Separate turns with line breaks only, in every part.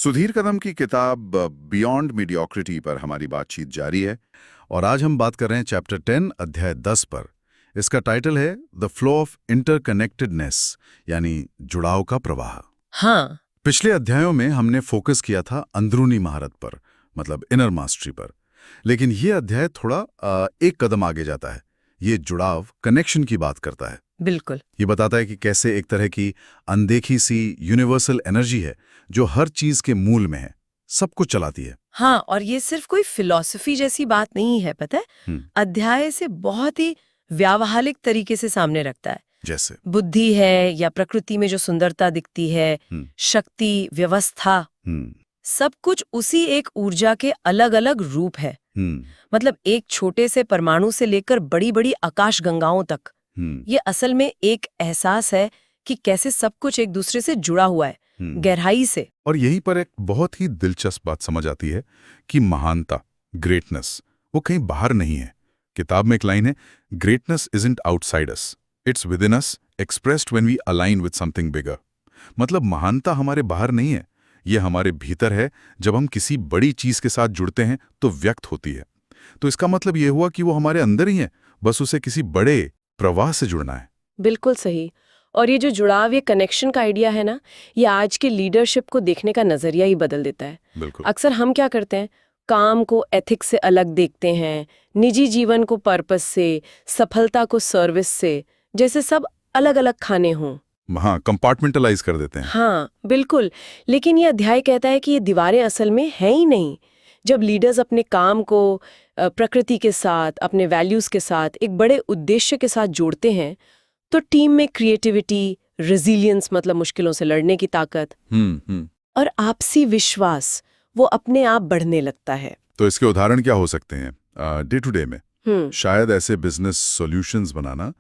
सुधीर कदम की किताब beyond mediocrity पर हमारी बातचीत जारी है और आज हम बात कर रहे हैं चैप्टर 10 अध्याय 10 पर। इसका टाइटल है द फ्लो ऑफ इंटरकनेक्टेडनेस, यानी जुड़ाव का प्रवाह।
हाँ।
पिछले अध्यायों में हमने फोकस किया था अंदरूनी महारत पर, मतलब इनर मास्टरी पर, लेकिन ये अध्याय थोड़ा एक कदम आगे जाता है। ये जुड़ाव, कनेक्शन की बात करता है।
बिल्कुल।
ये बताता है कि कैसे एक तरह की अनदेखी सी यूनिवर्सल एनर्जी है जो हर चीज के मूल में है, सब कुछ चलाती है।
हाँ, और ये सिर्फ कोई फिलॉसफी जैसी बात नहीं है, पता है। अध्याय से बहुत ही व्यावहारिक तरीके से सामने रखता है।
जैसे
बुद्धि है या प्रकृति में जो सुंदरता दिखती है, शक्ति, व्यवस्था, सब कुछ उसी एक ऊर्जा के अलग अलग रूप है। मतलब एक छोटे से परमाणु से लेकर बड़ी बड़ी आकाश गंगाओं तक। ये असल में एक एहसास है कि कैसे सब कुछ एक दूसरे से जुड़ा हुआ है, गहराई से।
और यहीं पर एक बहुत ही दिलचस्प बात समझ आती है कि महानता, ग्रेटनेस, वो कहीं बाहर नहीं है। किताब में एक लाइन है, greatness isn't outside us, it's within us, expressed when we align with something bigger. मतलब महानता हमारे बाहर नहीं है, ये हमारे भीतर है। जब हम किसी बड़ी चीज के साथ जुड़ते हैं तो व्यक्त होती है। तो इसका मतलब ये हुआ कि वो हमारे अंदर ही है, बस उसे किसी बड़े प्रवाह से जुड़ना है।
बिल्कुल सही। और ये जो जुड़ाव, ये कनेक्शन का आइडिया है ना, ये आज के लीडरशिप को देखने का नजरिया ही बदल देता है।
बिल्कुल।
अक्सर हम क्या करते हैं, काम को एथिक्स से अलग देखते हैं, निजी जीवन को पर्पस से, सफलता को सर्विस से, जैसे सब अलग अलग खाने हों।
हाँ, कंपार्टमेंटलाइज कर देते हैं।
हाँ बिल्कुल। लेकिन ये अध्याय कहता है कि ये दीवारें असल में हैं ही नहीं। जब लीडर्स अपने काम को प्रकृति के साथ, अपने वैल्यूज के साथ, एक बड़े उद्देश्य के साथ जोड़ते हैं, तो टीम में क्रिएटिविटी, रेजिलियंस, मतलब मुश्किलों से लड़ने की ताकत, और आपसी विश्वास, वो अपने आप बढ़ने लगता है।
तो इसके उदाहरण क्या हो सकते हैं डे टू डे में? शायद ऐसे बिजनेस सॉल्यूशंस बनाना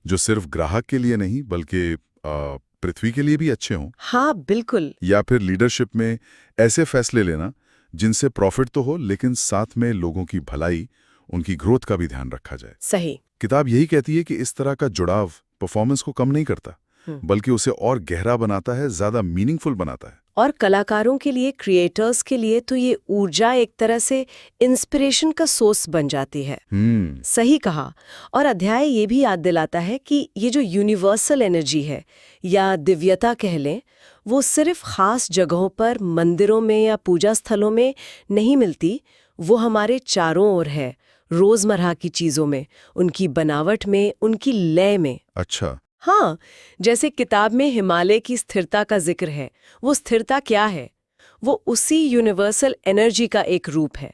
जो सिर्फ ग्राहक के लिए नहीं बल्कि पृथ्वी के लिए भी अच्छे हों।
हाँ बिल्कुल।
या फिर लीडरशिप में ऐसे फैसले लेना जिनसे प्रॉफिट तो हो लेकिन साथ में लोगों की भलाई, उनकी ग्रोथ का भी ध्यान रखा जाए।
सही।
किताब यही कहती है कि इस तरह का जुड़ाव परफॉर्मेंस को कम नहीं करता, बल्कि उसे और गहरा बनाता है, ज्यादा मीनिंगफुल बनाता है।
और कलाकारों के लिए, क्रिएटर्स के लिए तो ये ऊर्जा एक तरह से इंस्पिरेशन का सोर्स बन जाती है। सही कहा। और अध्याय ये भी याद दिलाता है कि ये जो यूनिवर्सल एनर्जी है या दिव्यता कह लें, वो सिर्फ खास जगहों पर, मंदिरों में या पूजा स्थलों में नहीं मिलती। वो हमारे चारों ओर है, रोजमर्रा की चीजों में, उनकी बनावट में, उनकी लय में।
अच्छा।
हाँ, जैसे किताब में हिमालय की स्थिरता का जिक्र है। वो स्थिरता क्या है? वो उसी यूनिवर्सल एनर्जी का एक रूप है।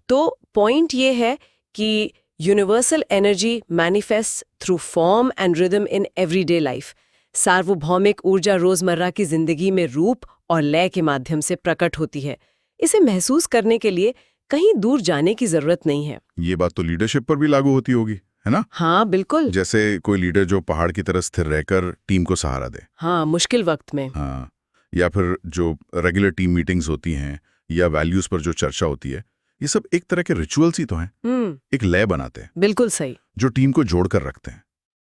तो पॉइंट ये है कि universal energy manifest through form and rhythm in everyday life. सार्वभौमिक ऊर्जा रोजमर्रा की जिंदगी में रूप और लय के माध्यम से प्रकट होती है। इसे महसूस करने के लिए कहीं दूर जाने की जरूरत नहीं है।
ये बात तो लीडरशिप पर भी लागू होती होगी, है ना?
हाँ बिल्कुल।
जैसे कोई लीडर जो पहाड़ की तरह स्थिर रहकर टीम को सहारा दे।
हाँ, मुश्किल वक्त में।
हाँ, या फिर जो रेगुलर टीम मीटिंग्स होती हैं या वैल्यूज पर जो चर्चा होती है, ये सब एक तरह के रिचुअल्स ही तो हैं। एक लय बनाते हैं।
बिल्कुल सही।
जो टीम को जोड़कर रखते हैं।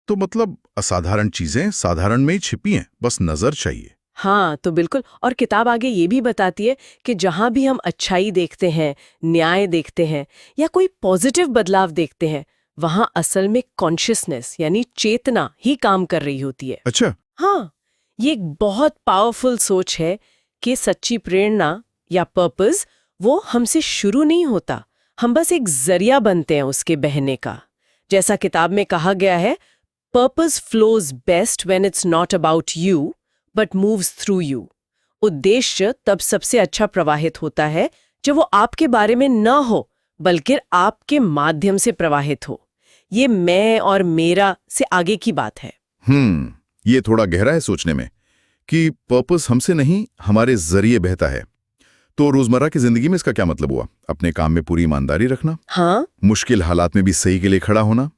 तो मतलब असाधारण चीजें साधारण में ही छिपी हैं, बस नजर चाहिए।
हाँ तो बिल्कुल। और किताब आगे ये भी बताती है कि जहां भी हम अच्छाई देखते हैं, न्याय देखते हैं या कोई पॉजिटिव बदलाव देखते हैं, वहां असल में कॉन्शियसनेस यानी चेतना ही काम कर रही होती है।
अच्छा।
हाँ, ये एक बहुत पावरफुल सोच है कि सच्ची प्रेरणा या पर्पस वो हमसे शुरू नहीं होता, हम बस एक जरिया बनते हैं उसके बहने का। जैसा किताब में कहा गया है, purpose flows best when it's not about you but moves through you. उद्देश्य तब सबसे अच्छा प्रवाहित होता है जब वो आपके बारे में न हो बल्कि आपके माध्यम से प्रवाहित हो। ये मैं और मेरा से आगे की बात है।
ये थोड़ा गहरा है सोचने में कि पर्पस हमसे नहीं, हमारे जरिए बहता है। तो रोजमर्रा की जिंदगी में इसका क्या मतलब हुआ? अपने काम में पूरी ईमानदारी रखना,
हाँ,
मुश्किल हालात में भी सही के लिए खड़ा होना,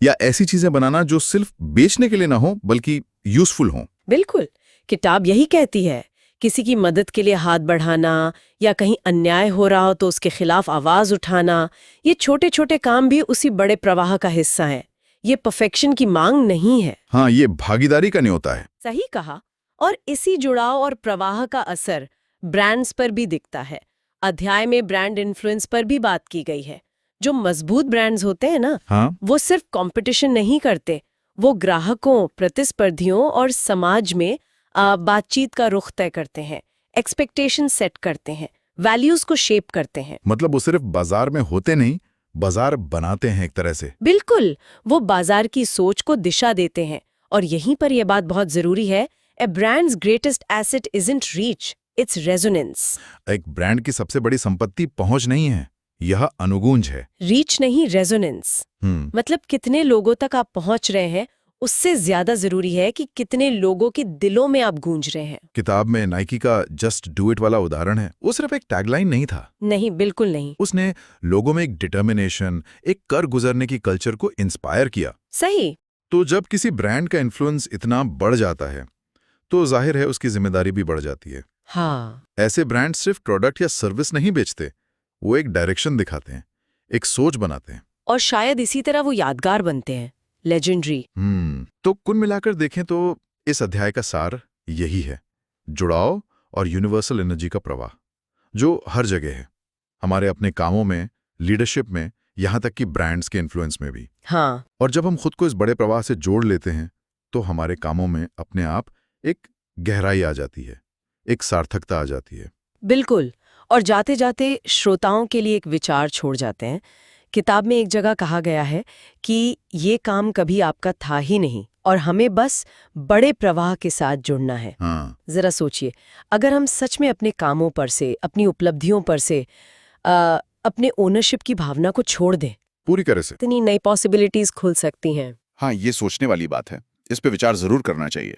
या ऐसी चीजें बनाना जो सिर्फ बेचने के लिए ना हो बल्कि यूजफुल हो।
बिल्कुल। किताब यही कहती है, किसी की मदद के लिए हाथ बढ़ाना या कहीं अन्याय हो रहा हो तो उसके खिलाफ आवाज उठाना, ये छोटे छोटे काम भी उसी बड़े प्रवाह का हिस्सा हैं। ये परफेक्शन की मांग नहीं है।
हाँ, ये भागीदारी का न्योता है।
सही कहा। और इसी जुड़ाव और प्रवाह का असर ब्रांड्स पर भी दिखता है। अध्याय में ब्रांड इन्फ्लुएंस पर भी बात की गई है। जो मजबूत ब्रांड्स होते हैं ना,
हाँ,
वो सिर्फ कंपटीशन नहीं करते, वो ग्राहकों, प्रतिस्पर्धियों और समाज में बातचीत का रुख तय करते हैं, एक्सपेक्टेशन सेट करते हैं, वैल्यूज को शेप करते हैं।
मतलब वो सिर्फ बाजार में होते नहीं, बाजार बनाते हैं एक तरह से।
बिल्कुल, वो बाजार की सोच को दिशा देते हैं। और यहीं पर यह बात बहुत जरूरी है, a brand's greatest asset isn't reach, it's resonance.
एक ब्रांड की सबसे बड़ी संपत्ति पहुंच नहीं है, यह अनुगूंज है।
रीच नहीं, रेजोनेंस। मतलब कितने लोगों तक आप पहुंच रहे हैं, उससे ज्यादा जरूरी है कि कितने लोगों के दिलों में आप गूंज रहे हैं।
किताब में नाइकी का जस्ट डू इट वाला उदाहरण है। वो सिर्फ एक टैगलाइन नहीं था,
नहीं, बिल्कुल नहीं।
उसने लोगों में एक डिटर्मिनेशन, एक कर गुजरने की कल्चर को इंस्पायर किया।
सही।
तो जब किसी ब्रांड का इन्फ्लुएंस इतना बढ़ जाता है, तो जाहिर है उसकी जिम्मेदारी भी बढ़ जाती है।
हाँ,
ऐसे ब्रांड सिर्फ प्रोडक्ट या सर्विस नहीं बेचते, वो एक डायरेक्शन दिखाते हैं, एक सोच बनाते हैं।
और शायद इसी तरह वो यादगार बनते हैं, लेजेंडरी।
तो कुल मिलाकर देखें तो इस अध्याय का सार यही है, जुड़ाव और यूनिवर्सल एनर्जी का प्रवाह, जो हर जगह है, हमारे अपने कामों में, लीडरशिप में, यहाँ तक कि ब्रांड्स के इन्फ्लुएंस में भी।
हाँ,
और जब हम खुद को इस बड़े प्रवाह से जोड़ लेते हैं, तो हमारे कामों में अपने आप एक गहराई आ जाती है, एक सार्थकता आ जाती है।
बिल्कुल। और जाते जाते श्रोताओं के लिए एक विचार छोड़ जाते हैं। किताब में एक जगह कहा गया है कि ये काम कभी आपका था ही नहीं और हमें बस बड़े प्रवाह के साथ जुड़ना है।
हाँ,
जरा सोचिए, अगर हम सच में अपने कामों पर से, अपनी उपलब्धियों पर से अपने ओनरशिप की भावना को छोड़ दें,
पूरी तरह से।
इतनी नई पॉसिबिलिटीज खुल सकती हैं।
हाँ, ये सोचने वाली बात है। इस पे विचार जरूर करना चाहिए।